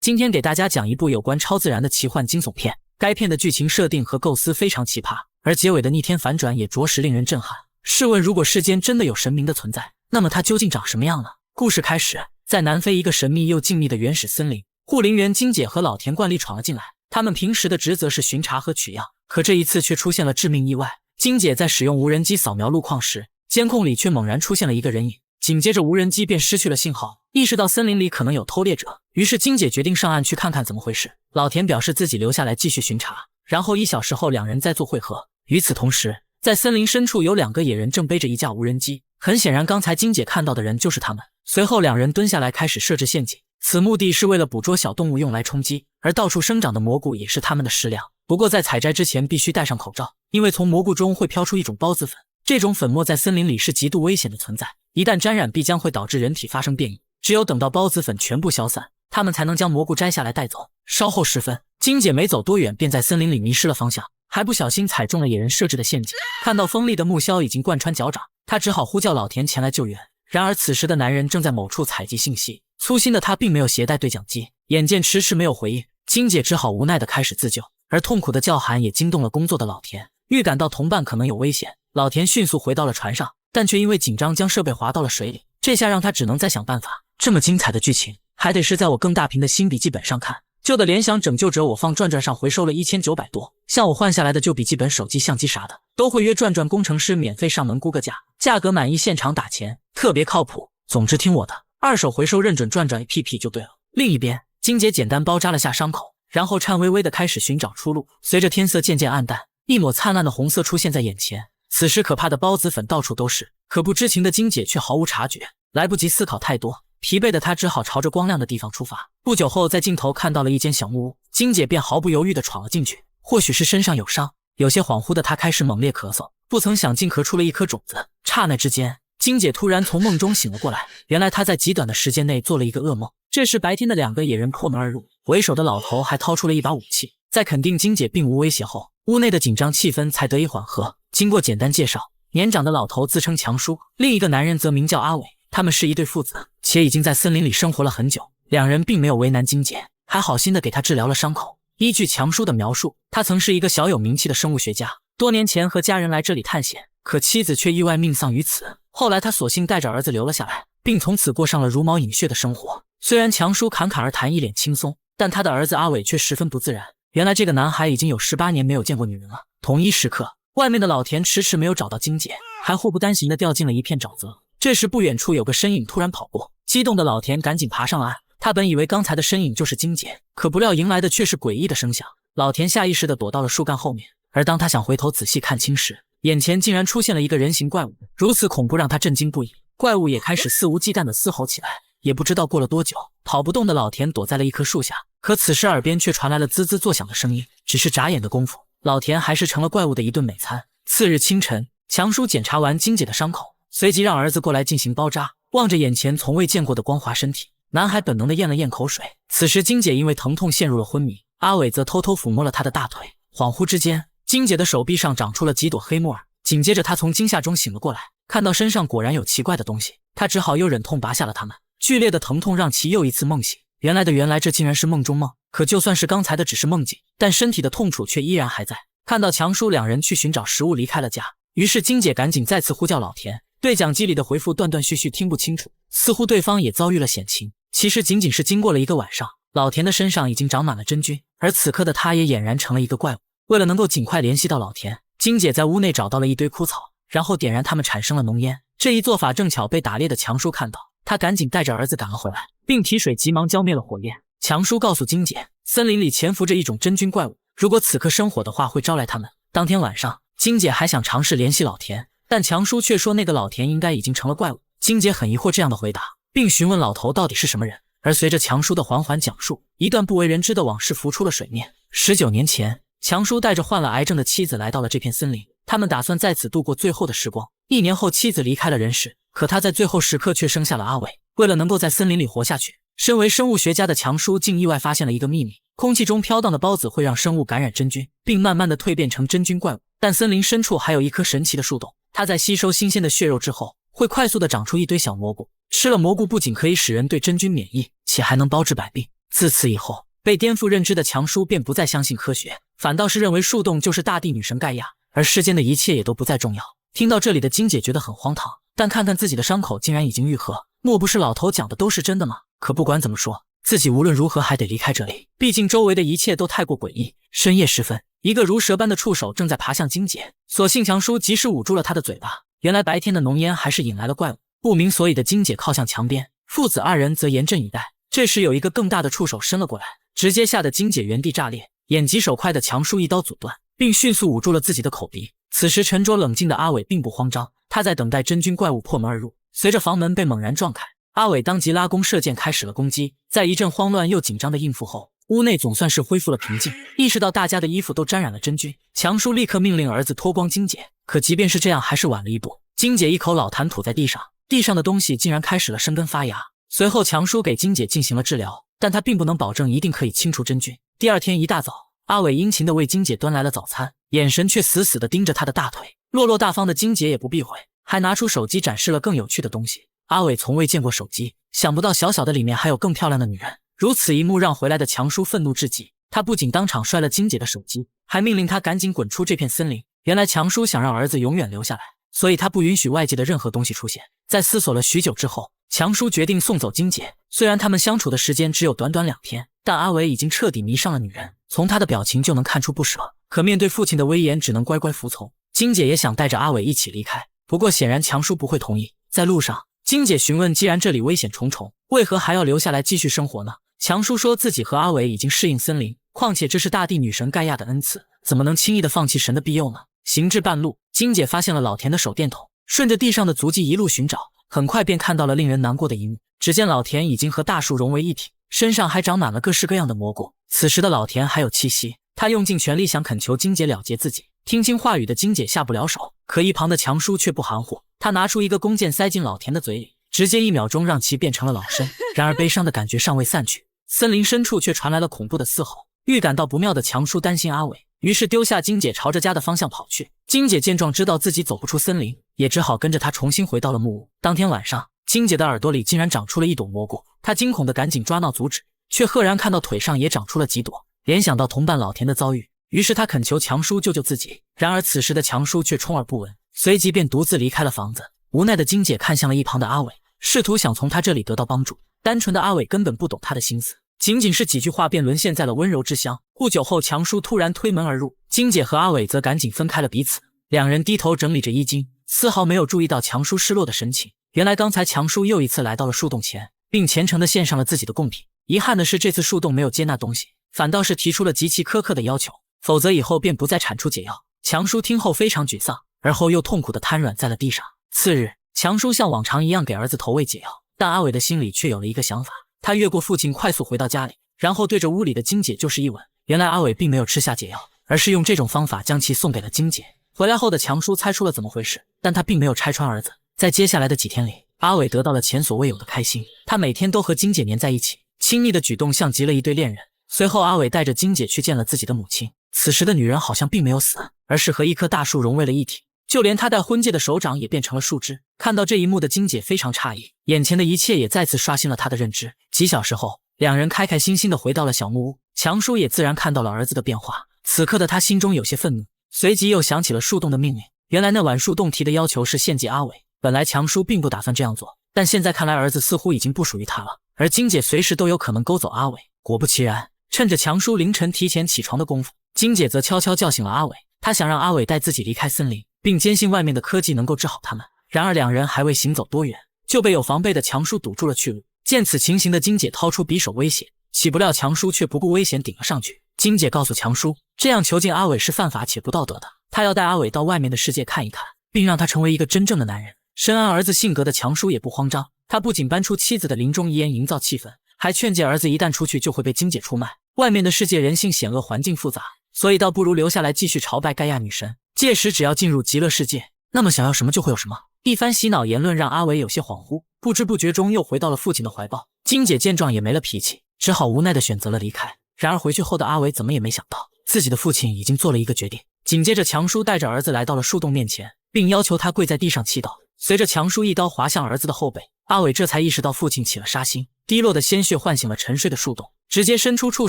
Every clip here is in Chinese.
今天给大家讲一部有关超自然的奇幻惊悚片。该片的剧情设定和构思非常奇葩，而结尾的逆天反转也着实令人震撼。试问，如果世间真的有神明的存在，那么它究竟长什么样呢？故事开始，在南非一个神秘又静谧的原始森林，护林员金姐和老田惯例闯了进来。他们平时的职责是巡查和取样，可这一次却出现了致命意外。金姐在使用无人机扫描路况时，监控里却猛然出现了一个人影，紧接着无人机便失去了信号。意识到森林里可能有偷猎者，于是金姐决定上岸去看看怎么回事。老田表示自己留下来继续巡查，然后1小时后两人再做会合。与此同时，在森林深处有2个野人正背着一架无人机，很显然刚才金姐看到的人就是他们。随后两人蹲下来开始设置陷阱，此目的是为了捕捉小动物用来充饥，而到处生长的蘑菇也是他们的食粮。不过在采摘之前必须戴上口罩，因为从蘑菇中会飘出一种孢子粉，这种粉末在森林里是极度危险的存在，一旦沾染必将会导致人体发生变异。只有等到孢子粉全部消散，他们才能将蘑菇摘下来带走。稍后时分，金姐没走多远便在森林里迷失了方向，还不小心踩中了野人设置的陷阱。看到锋利的木削已经贯穿脚掌，她只好呼叫老田前来救援。然而此时的男人正在某处采集信息，粗心的他并没有携带对讲机，眼见迟迟没有回应，金姐只好无奈地开始自救，而痛苦的叫喊也惊动了工作的老田。预感到同伴可能有危险，老田迅速回到了船上，但却因为紧张将设备滑到了水里，这下让他只能再想办法。这么精彩的剧情还得是在我更大屏的新笔记本上看，旧的联想拯救者我放转转上回收了1900多，像我换下来的旧笔记本、手机、相机啥的都会约转转工程师免费上门估个价，价格满意现场打钱，特别靠谱。总之听我的，二手回收认准转转 APP 就对了。另一边，金姐简单包扎了下伤口，然后颤巍巍地开始寻找出路。随着天色渐渐暗淡，一抹灿烂的红色出现在眼前，此时可怕的孢子粉到处都是，可不知情的金姐却毫无察觉。来不及思考太多，疲惫的她只好朝着光亮的地方出发。不久后，在尽头看到了一间小木屋，金姐便毫不犹豫地闯了进去。或许是身上有伤，有些恍惚的她开始猛烈咳嗽，不曾想竟咳出了一颗种子。刹那之间，金姐突然从梦中醒了过来，原来她在极短的时间内做了一个噩梦。这时白天的2个野人破门而入，为首的老头还掏出了一把武器。在肯定金姐并无威胁后，屋内的紧张气氛才得以缓和。经过简单介绍，年长的老头自称强叔，另一个男人则名叫阿伟，他们是一对父子，且已经在森林里生活了很久。两人并没有为难金姐，还好心的给他治疗了伤口。依据强叔的描述，他曾是一个小有名气的生物学家，多年前和家人来这里探险，可妻子却意外命丧于此。后来他索性带着儿子留了下来，并从此过上了茹毛饮血的生活。虽然强叔侃侃而谈，一脸轻松，但他的儿子阿伟却十分不自然。原来这个男孩已经有18年没有见过女人了。同一时刻，外面的老田迟迟没有找到金姐，还祸不单行地掉进了一片沼泽。这时不远处有个身影突然跑过，激动的老田赶紧爬上了岸。他本以为刚才的身影就是金姐，可不料迎来的却是诡异的声响。老田下意识地躲到了树干后面，而当他想回头仔细看清时，眼前竟然出现了一个人形怪物。如此恐怖让他震惊不已，怪物也开始肆无忌惮地嘶吼起来。也不知道过了多久，跑不动的老田躲在了一棵树下，可此时耳边却传来了滋滋作响的声音。只是眨眼的功夫，老田还是成了怪物的一顿美餐。次日清晨，强叔检查完金姐的伤口，随即让儿子过来进行包扎。望着眼前从未见过的光滑身体，男孩本能地咽了咽口水。此时金姐因为疼痛陷入了昏迷，阿伟则偷偷抚摸了她的大腿。恍惚之间，金姐的手臂上长出了几朵黑木耳，紧接着她从惊吓中醒了过来，看到身上果然有奇怪的东西，她只好又忍痛拔下了它们。剧烈的疼痛让其又一次梦醒，原来这竟然是梦中梦。可就算是刚才的只是梦境，但身体的痛楚却依然还在。看到强叔两人去寻找食物离开了家，于是金姐赶紧再次呼叫老田。对讲机里的回复断断续续，听不清楚，似乎对方也遭遇了险情。其实仅仅是经过了1个晚上，老田的身上已经长满了真菌，而此刻的他也俨然成了一个怪物。为了能够尽快联系到老田，金姐在屋内找到了一堆枯草，然后点燃它们产生了浓烟。这一做法正巧被打猎的强叔看到，他赶紧带着儿子赶了回来，并提水急忙浇灭了火焰。强叔告诉金姐，森林里潜伏着一种真菌怪物，如果此刻生火的话会招来他们。当天晚上，金姐还想尝试联系老田，但强叔却说那个老田应该已经成了怪物。金姐很疑惑这样的回答，并询问老头到底是什么人。而随着强叔的缓缓讲述，一段不为人知的往事浮出了水面。19年前，强叔带着患了癌症的妻子来到了这片森林，他们打算在此度过最后的时光。1年后，妻子离开了人世，可他在最后时刻却生下了阿伟。为了能够在森林里活下去，身为生物学家的强叔竟意外发现了一个秘密：空气中飘荡的孢子会让生物感染真菌，并慢慢的蜕变成真菌怪物。但森林深处还有一棵神奇的树洞，它在吸收新鲜的血肉之后，会快速的长出一堆小蘑菇。吃了蘑菇不仅可以使人对真菌免疫，且还能包治百病。自此以后，被颠覆认知的强叔便不再相信科学，反倒是认为树洞就是大地女神盖亚，而世间的一切也都不再重要。听到这里的金姐觉得很荒唐，但看看自己的伤口竟然已经愈合，莫不是老头讲的都是真的吗？可不管怎么说，自己无论如何还得离开这里，毕竟周围的一切都太过诡异。深夜时分，一个如蛇般的触手正在爬向金姐，所幸强叔及时捂住了他的嘴巴。原来白天的浓烟还是引来了怪物，不明所以的金姐靠向墙边，父子二人则严阵以待。这时有一个更大的触手伸了过来，直接吓得金姐原地炸裂，眼疾手快的强叔一刀阻断，并迅速捂住了自己的口鼻。此时沉着冷静的阿伟并不慌张，他在等待真菌怪物破门而入。随着房门被猛然撞开，阿伟当即拉弓射箭开始了攻击。在一阵慌乱又紧张的应付后，屋内总算是恢复了平静。意识到大家的衣服都沾染了真菌，强叔立刻命令儿子脱光金姐。可即便是这样，还是晚了一步。金姐一口老痰吐在地上，地上的东西竟然开始了生根发芽。随后强叔给金姐进行了治疗，但他并不能保证一定可以清除真菌。第二天一大早，阿伟殷勤地为金姐端来了早餐，眼神却死死地盯着她的大腿。落落大方的金姐也不避讳，还拿出手机展示了更有趣的东西。阿伟从未见过手机，想不到小小的里面还有更漂亮的女人。如此一幕让回来的强叔愤怒至极，他不仅当场摔了金姐的手机，还命令她赶紧滚出这片森林。原来强叔想让儿子永远留下来，所以他不允许外界的任何东西出现。在思索了许久之后，强叔决定送走金姐。虽然他们相处的时间只有短短2天，但阿伟已经彻底迷上了女人，从他的表情就能看出不舍。可面对父亲的威严，只能乖乖服从。金姐也想带着阿伟一起离开，不过显然强叔不会同意。在路上，金姐询问，既然这里危险重重，为何还要留下来继续生活呢？强叔说自己和阿伟已经适应森林，况且这是大地女神盖亚的恩赐，怎么能轻易的放弃神的庇佑呢？行至半路，金姐发现了老田的手电筒，顺着地上的足迹一路寻找，很快便看到了令人难过的一幕。只见老田已经和大树融为一体，身上还长满了各式各样的蘑菇。此时的老田还有气息，他用尽全力想恳求金姐了结自己。听清话语的金姐下不了手，可一旁的强叔却不含糊，他拿出一个弓箭塞进老田的嘴里，直接1秒钟让其变成了老参。然而悲伤的感觉尚未散去，森林深处却传来了恐怖的嘶吼。预感到不妙的强叔担心阿伟，于是丢下金姐朝着家的方向跑去。金姐见状知道自己走不出森林，也只好跟着他重新回到了木屋。当天晚上，金姐的耳朵里竟然长出了一朵蘑菇，她惊恐的赶紧抓挠阻止，却赫然看到腿上也长出了几朵。联想到同伴老田的遭遇，于是他恳求强叔救救自己。然而此时的强叔却充耳不闻，随即便独自离开了房子。无奈的金姐看向了一旁的阿伟，试图想从他这里得到帮助。单纯的阿伟根本不懂他的心思，仅仅是几句话便沦陷在了温柔之乡。不久后，强叔突然推门而入，金姐和阿伟则赶紧分开了彼此。两人低头整理着衣襟，丝毫没有注意到强叔失落的神情。原来刚才强叔又一次来到了树洞前，并虔诚地献上了自己的贡品。遗憾的是，这次树洞没有接纳东西，反倒是提出了极其苛刻的要求，否则以后便不再产出解药。强叔听后非常沮丧，而后又痛苦地瘫软在了地上。次日，强叔像往常一样给儿子投喂解药，但阿伟的心里却有了一个想法。他越过父亲，快速回到家里，然后对着屋里的金姐就是一吻。原来阿伟并没有吃下解药，而是用这种方法将其送给了金姐。回来后的强叔猜出了怎么回事，但他并没有拆穿儿子。在接下来的几天里，阿伟得到了前所未有的开心，他每天都和金姐黏在一起，亲密的举动像极了一对恋人。随后阿伟带着金姐去见了自己的母亲，此时的女人好像并没有死，而是和一棵大树融为了一体，就连她戴婚戒的手掌也变成了树枝。看到这一幕的金姐非常诧异，眼前的一切也再次刷新了她的认知。几小时后，两人开开心心地回到了小木屋，强叔也自然看到了儿子的变化。此刻的他心中有些愤怒，随即又想起了树洞的命令。原来那晚树洞提的要求是献祭阿伟，本来强叔并不打算这样做，但现在看来儿子似乎已经不属于他了，而金姐随时都有可能勾走阿伟。果不其然，趁着强叔凌晨提前起床的功夫，金姐则悄悄叫醒了阿伟。她想让阿伟带自己离开森林，并坚信外面的科技能够治好他们。然而两人还未行走多远，就被有防备的强叔堵住了去路。见此情形的金姐掏出匕首威胁，岂不料强叔却不顾危险顶了上去。金姐告诉强叔，这样囚禁阿伟是犯法且不道德的，她要带阿伟到外面的世界看一看，并让他成为一个真正的男人。深谙儿子性格的强叔也不慌张，他不仅搬出妻子的临终遗言营造气氛，还劝诫儿子一旦出去就会被金姐出卖。外面的世界人性险恶，环境复杂，所以倒不如留下来继续朝拜盖亚女神。届时只要进入极乐世界，那么想要什么就会有什么。一番洗脑言论让阿伟有些恍惚，不知不觉中又回到了父亲的怀抱。金姐见状也没了脾气，只好无奈地选择了离开。然而回去后的阿伟怎么也没想到，自己的父亲已经做了一个决定。紧接着强叔带着儿子来到了树洞面前，并要求他跪在地上祈祷。随着强叔一刀划向儿子的后背，阿伟这才意识到父亲起了杀心。滴落的鲜血唤醒了沉睡的树洞，直接伸出触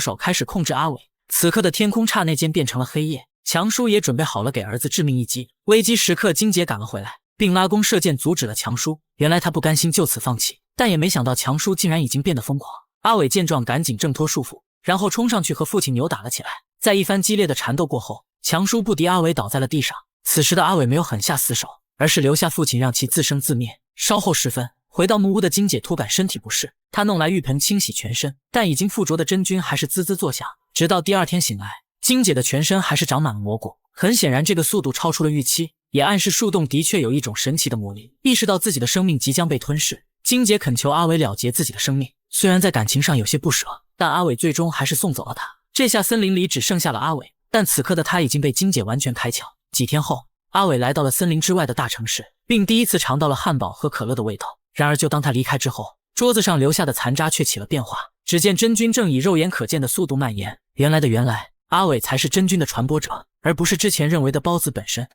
手开始控制阿伟。此刻的天空刹那间变成了黑夜，强叔也准备好了给儿子致命一击。危机时刻，金姐赶了回来，并拉弓射箭阻止了强叔。原来他不甘心就此放弃，但也没想到强叔竟然已经变得疯狂。阿伟见状赶紧挣脱束缚，然后冲上去和父亲扭打了起来。在一番激烈的缠斗过后，强叔不敌阿伟倒在了地上。此时的阿伟没有狠下死手，而是留下父亲让其自生自灭。稍后时分，回到木屋的金姐突感身体不适，她弄来浴盆清洗全身，但已经附着的真菌还是滋滋作响。直到第二天醒来，金姐的全身还是长满了蘑菇。很显然这个速度超出了预期，也暗示树洞的确有一种神奇的魔力。意识到自己的生命即将被吞噬，金姐恳求阿伟了结自己的生命。虽然在感情上有些不舍，但阿伟最终还是送走了他。这下森林里只剩下了阿伟，但此刻的他已经被金姐完全开窍。几天后，阿伟来到了森林之外的大城市，并第一次尝到了汉堡和可乐的味道。然而就当他离开之后，桌子上留下的残渣却起了变化。只见真菌正以肉眼可见的速度蔓延。原来，阿伟才是真菌的传播者，而不是之前认为的孢子本身。